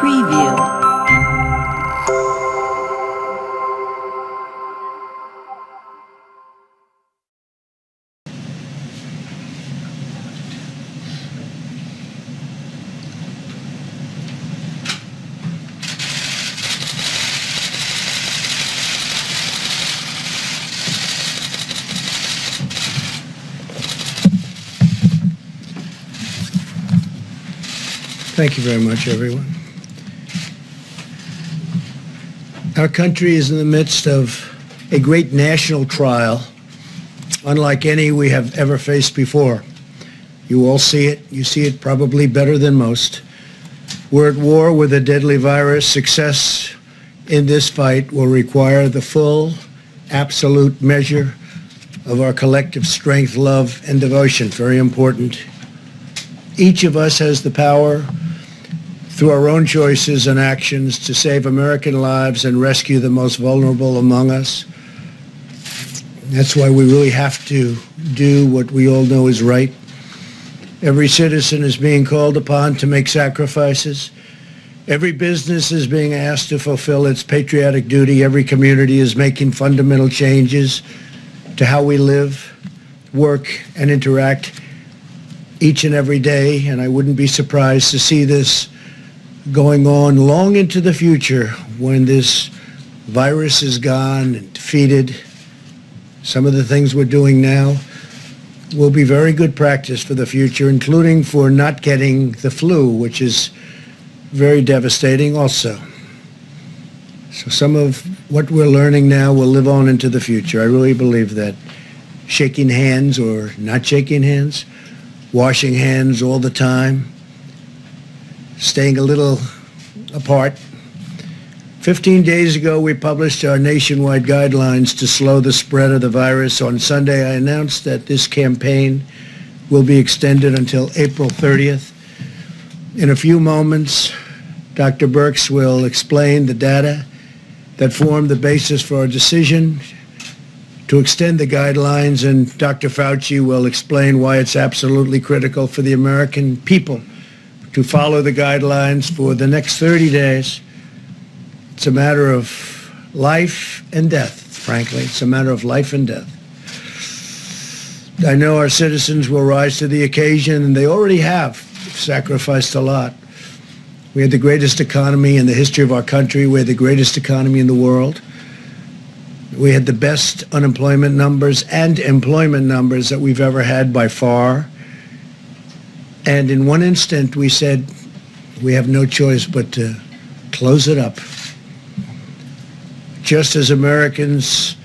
Preview. Thank you very much, everyone. Our country is in the midst of a great national trial, unlike any we have ever faced before. You all see it. You see it probably better than most. We're at war with a deadly virus. Success in this fight will require the full, absolute measure of our collective strength, love, and devotion. Very important. Each of us has the power through our own choices and actions to save American lives and rescue the most vulnerable among us. That's why we really have to do what we all know is right. Every citizen is being called upon to make sacrifices. Every business is being asked to fulfill its patriotic duty. Every community is making fundamental changes to how we live, work, and interact each and every day. And I wouldn't be surprised to see this going on long into the future when this virus is gone and defeated. Some of the things we're doing now will be very good practice for the future, including for not getting the flu, which is very devastating also. So some of what we're learning now will live on into the future. I really believe that. Shaking hands or not shaking hands, washing hands all the time, staying a little apart. 15 days ago, we published our nationwide guidelines to slow the spread of the virus. On Sunday, I announced that this campaign will be extended until April 30th. In a few moments, Dr. Birx will explain the data that formed the basis for our decision to extend the guidelines, and Dr. Fauci will explain why it's absolutely critical for the American people to follow the guidelines for the next 30 days. It's a matter of life and death, frankly. It's a matter of life and death. I know our citizens will rise to the occasion, and they already have sacrificed a lot. We had the greatest economy in the history of our country. We had the greatest economy in the world. We had the best unemployment numbers and employment numbers that we've ever had by far. And in one instant, we said, we have no choice but to close it up. Just as Americans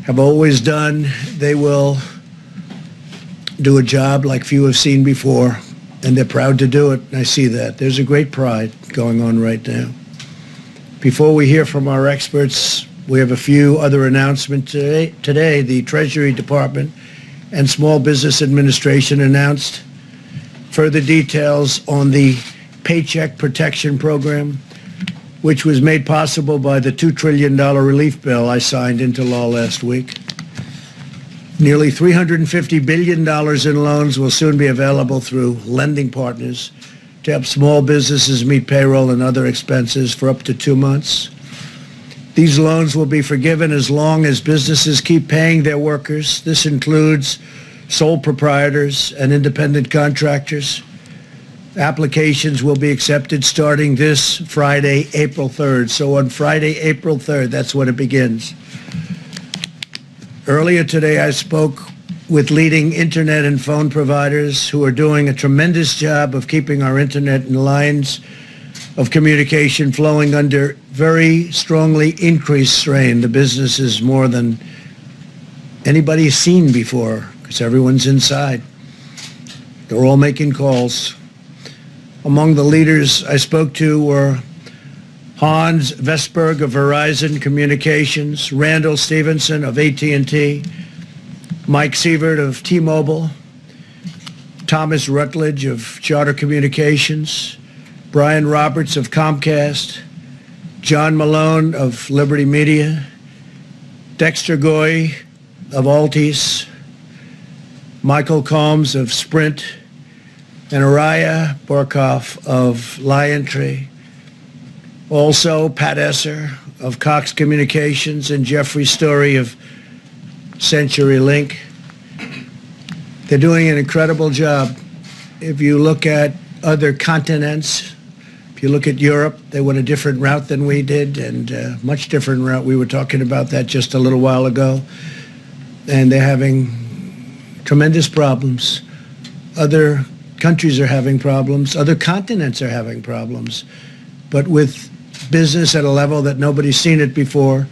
have always done, they will do a job like few have seen before, and they're proud to do it. I see that. There's a great pride going on right now. Before we hear from our experts, we have a few other announcements today. The Treasury Department and Small Business Administration announced further details on the Paycheck Protection Program, which was made possible by the $2 trillion relief bill I signed into law last week. Nearly $350 billion in loans will soon be available through lending partners to help small businesses meet payroll and other expenses for up to 2 months. These loans will be forgiven as long as businesses keep paying their workers. This includes sole proprietors and independent contractors. Applications will be accepted starting this Friday, April 3rd. So on Friday, April 3rd, that's when it begins. Earlier today, I spoke with leading internet and phone providers who are doing a tremendous job of keeping our internet and lines of communication flowing under very strongly increased strain. The business is more than anybody's seen before because everyone's inside. They're all making calls. Among the leaders I spoke to were Hans Vestberg of Verizon Communications, Randall Stevenson of AT&T, Mike Sievert of T-Mobile, Thomas Rutledge of Charter Communications, Brian Roberts of Comcast, John Malone of Liberty Media, Dexter Goy of Altice, Michael Combs of Sprint, and Araya Borkoff of LionTree. Also, Pat Esser of Cox Communications and Jeffrey Story of CenturyLink. They're doing an incredible job. If you look at other continents, if you look at Europe, they went a different route than we did, and a much different route. We were talking about that just a little while ago. And they're having tremendous problems. Other countries are having problems. Other continents are having problems. But with business at a level that nobody's seen it before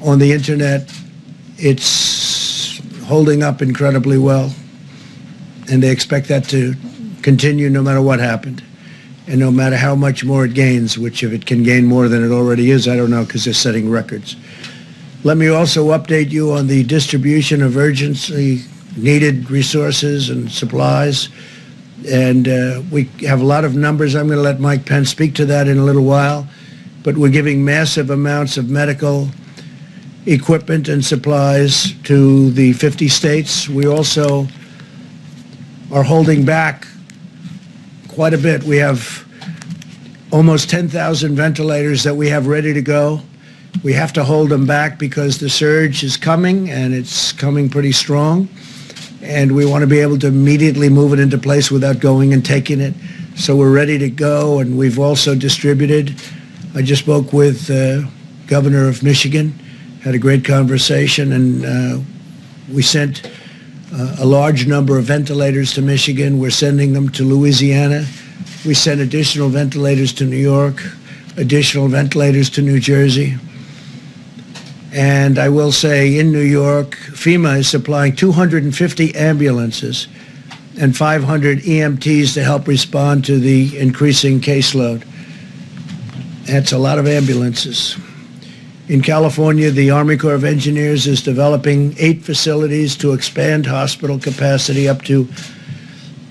on the internet, it's holding up incredibly well. And they expect that to continue no matter what happened. And no matter how much more it gains, which if it can gain more than it already is, I don't know, because they're setting records. Let me also update you on the distribution of urgently needed resources and supplies. And we have a lot of numbers. I'm going to let Mike Pence speak to that in a little while. But we're giving massive amounts of medical equipment and supplies to the 50 states. We also are holding back quite a bit. We have almost 10,000 ventilators that we have ready to go. We have to hold them back because the surge is coming, and it's coming pretty strong. And we want to be able to immediately move it into place without going and taking it. So we're ready to go, and we've also distributed. I just spoke with Governor of Michigan, had a great conversation, and we sent a large number of ventilators to Michigan. We're sending them to Louisiana. We sent additional ventilators to New York, additional ventilators to New Jersey. And I will say in New York, FEMA is supplying 250 ambulances and 500 EMTs to help respond to the increasing caseload. That's a lot of ambulances. In California, the Army Corps of Engineers is developing 8 facilities to expand hospital capacity up to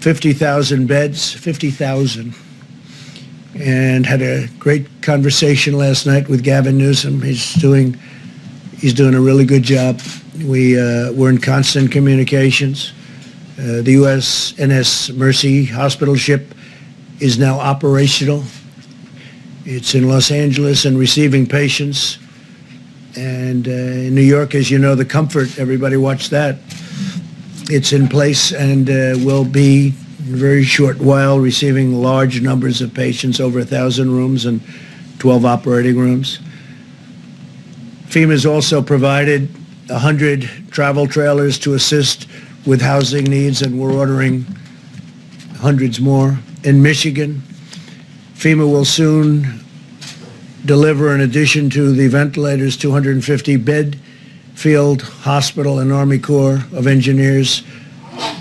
50,000 beds, 50,000. And had a great conversation last night with Gavin Newsom. He's doing a really good job. We're in constant communications. The USNS Mercy hospital ship is now operational. It's in Los Angeles and receiving patients. And in New York, as you know, the Comfort, everybody watched that. It's in place and will be in a very short while receiving large numbers of patients, over 1,000 rooms and 12 operating rooms. FEMA has also provided 100 travel trailers to assist with housing needs, and we're ordering hundreds more. In Michigan, FEMA will soon deliver, in addition to the ventilators, 250-bed field hospital, and Army Corps of Engineers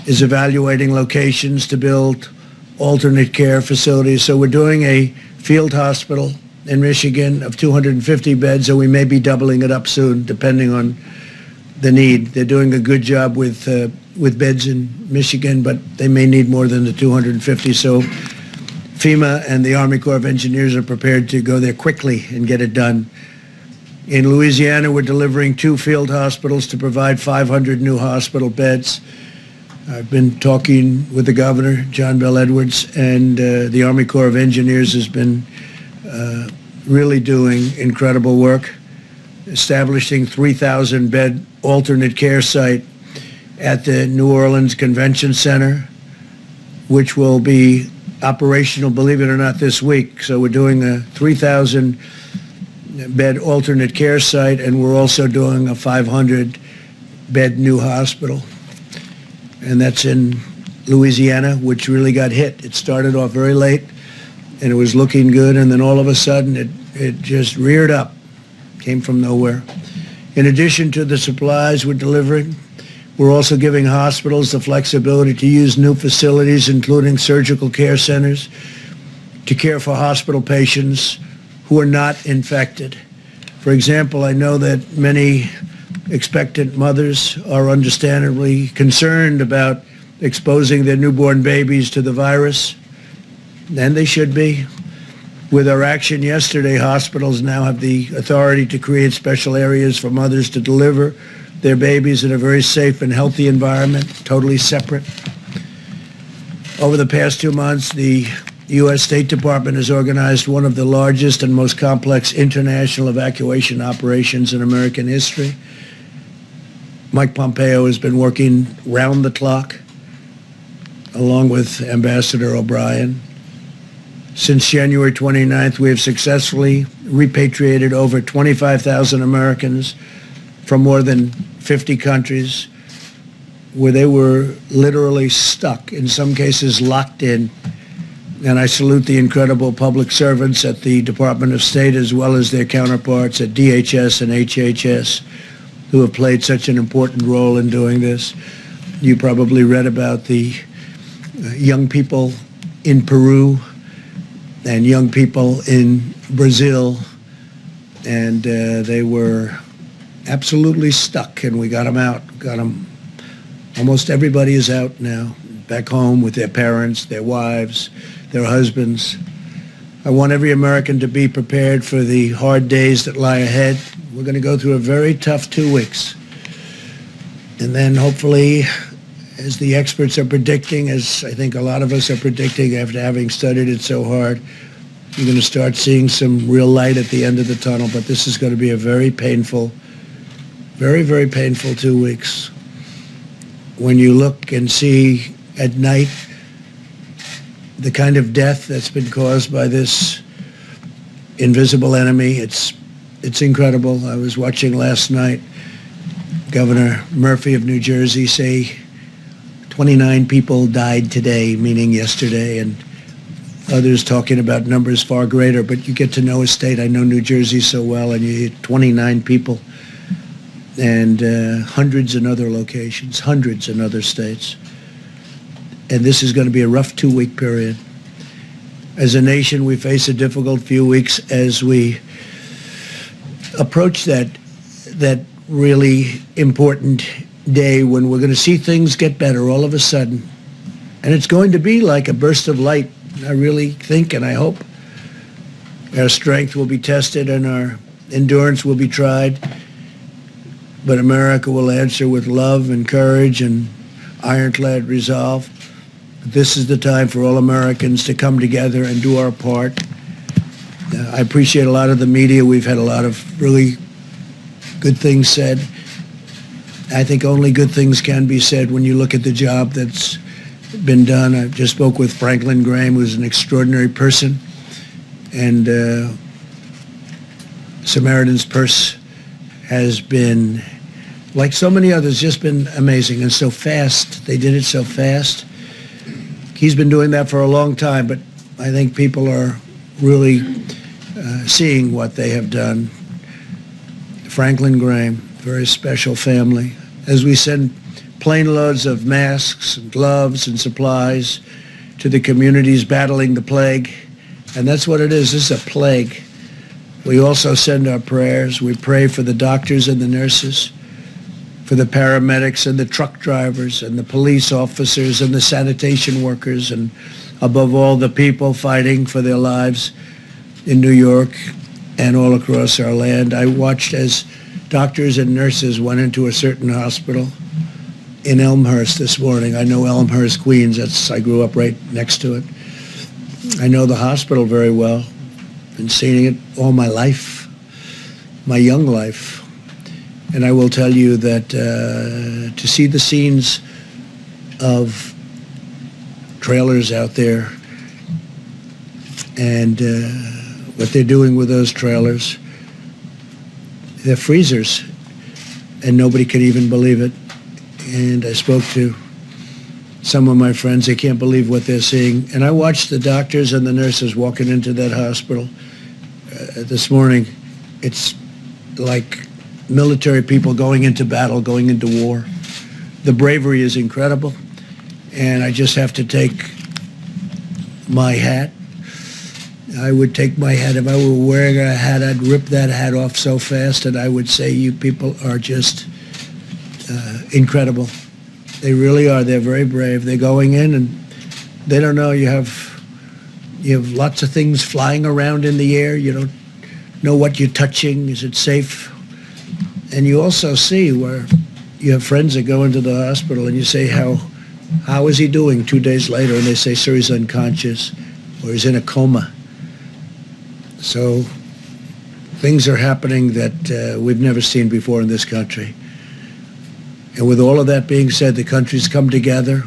is evaluating locations to build alternate care facilities. So we're doing a field hospital in Michigan of 250 beds, and we may be doubling it up soon, depending on the need. They're doing a good job with beds in Michigan, but they may need more than the 250. So FEMA and the Army Corps of Engineers are prepared to go there quickly and get it done. In Louisiana, we're delivering 2 field hospitals to provide 500 new hospital beds. I've been talking with the governor, John Bell Edwards, and the Army Corps of Engineers has been really doing incredible work, establishing 3,000-bed alternate care site at the New Orleans Convention Center, which will be operational, believe it or not, this week. So we're doing a 3,000-bed alternate care site, and we're also doing a 500-bed new hospital. And that's in Louisiana, which really got hit. It started off very late, and it was looking good, and then all of a sudden it just reared up, came from nowhere. In addition to the supplies we're delivering, we're also giving hospitals the flexibility to use new facilities, including surgical care centers, to care for hospital patients who are not infected. For example, I know that many expectant mothers are understandably concerned about exposing their newborn babies to the virus, and they should be. With our action yesterday, hospitals now have the authority to create special areas for mothers to deliver their babies in a very safe and healthy environment, totally separate. Over the past 2 months, the The U.S. State Department has organized one of the largest and most complex international evacuation operations in American history. Mike Pompeo has been working round the clock, along with Ambassador O'Brien. Since January 29th, we have successfully repatriated over 25,000 Americans from more than 50 countries where they were literally stuck, in some cases locked in. And I salute the incredible public servants at the Department of State as well as their counterparts at DHS and HHS who have played such an important role in doing this. You probably read about the young people in Peru and young people in Brazil, and they were absolutely stuck, and we got them out. Almost everybody is out now, back home with their parents, their wives, their husbands. I want every American to be prepared for the hard days that lie ahead. We're going to go through a very tough 2 weeks. And then hopefully, as the experts are predicting, as I think a lot of us are predicting after having studied it so hard, you're going to start seeing some real light at the end of the tunnel. But this is going to be a very painful, very, very painful 2 weeks. When you look and see at night the kind of death that's been caused by this invisible enemy, it's incredible. I was watching last night Governor Murphy of New Jersey say 29 people died today, meaning yesterday, and others talking about numbers far greater. But you get to know a state. I know New Jersey so well, and you hear 29 people, and hundreds in other locations, hundreds in other states. And this is going to be a rough 2-week period. As a nation, we face a difficult few weeks as we approach that really important day when we're going to see things get better all of a sudden. And it's going to be like a burst of light. I really think and I hope our strength will be tested and our endurance will be tried. But America will answer with love and courage and ironclad resolve. This is the time for all Americans to come together and do our part. I appreciate a lot of the media. We've had a lot of really good things said. I think only good things can be said when you look at the job that's been done. I just spoke with Franklin Graham, who's an extraordinary person. And Samaritan's Purse has been, like so many others, just been amazing and so fast. They did it so fast. He's been doing that for a long time, but I think people are really seeing what they have done. Franklin Graham, very special family. As we send plane loads of masks and gloves and supplies to the communities battling the plague, and that's what it is. This is a plague. We also send our prayers. We pray for the doctors and the nurses, for the paramedics and the truck drivers and the police officers and the sanitation workers, and above all, the people fighting for their lives in New York and all across our land. I watched as doctors and nurses went into a certain hospital in Elmhurst this morning. I know Elmhurst, Queens. I grew up right next to it. I know the hospital very well. Been seeing it all my life, my young life. And I will tell you that to see the scenes of trailers out there and what they're doing with those trailers, they're freezers, and nobody can even believe it. And I spoke to some of my friends. They can't believe what they're seeing. And I watched the doctors and the nurses walking into that hospital this morning. It's like military people going into battle, going into war. The bravery is incredible, and I just have to take my hat. I would take my hat. If I were wearing a hat, I'd rip that hat off so fast, and I would say, you people are just incredible. They really are. They're very brave. They're going in, and they don't know. You have lots of things flying around in the air. You don't know what you're touching. Is it safe? And you also see where you have friends that go into the hospital and you say, how is he doing 2 days later? And they say, sir, he's unconscious. or he's in a coma. So things are happening that we've never seen before in this country. And with all of that being said, the country's come together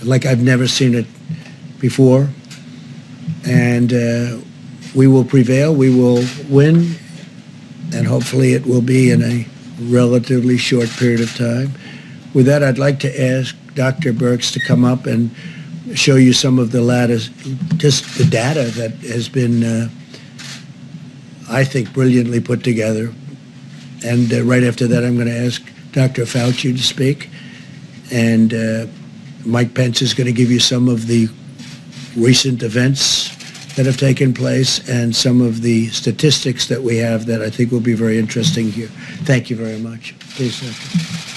like I've never seen it before. And we will prevail, we will win, and hopefully it will be in a relatively short period of time. With that, I'd like to ask Dr. Birx to come up and show you some of the latest, just the data that has been, I think, brilliantly put together. And right after that, I'm going to ask Dr. Fauci to speak. And Mike Pence is going to give you some of the recent events that have taken place and some of the statistics that we have that I think will be very interesting here. Thank you very much. Please, Doctor.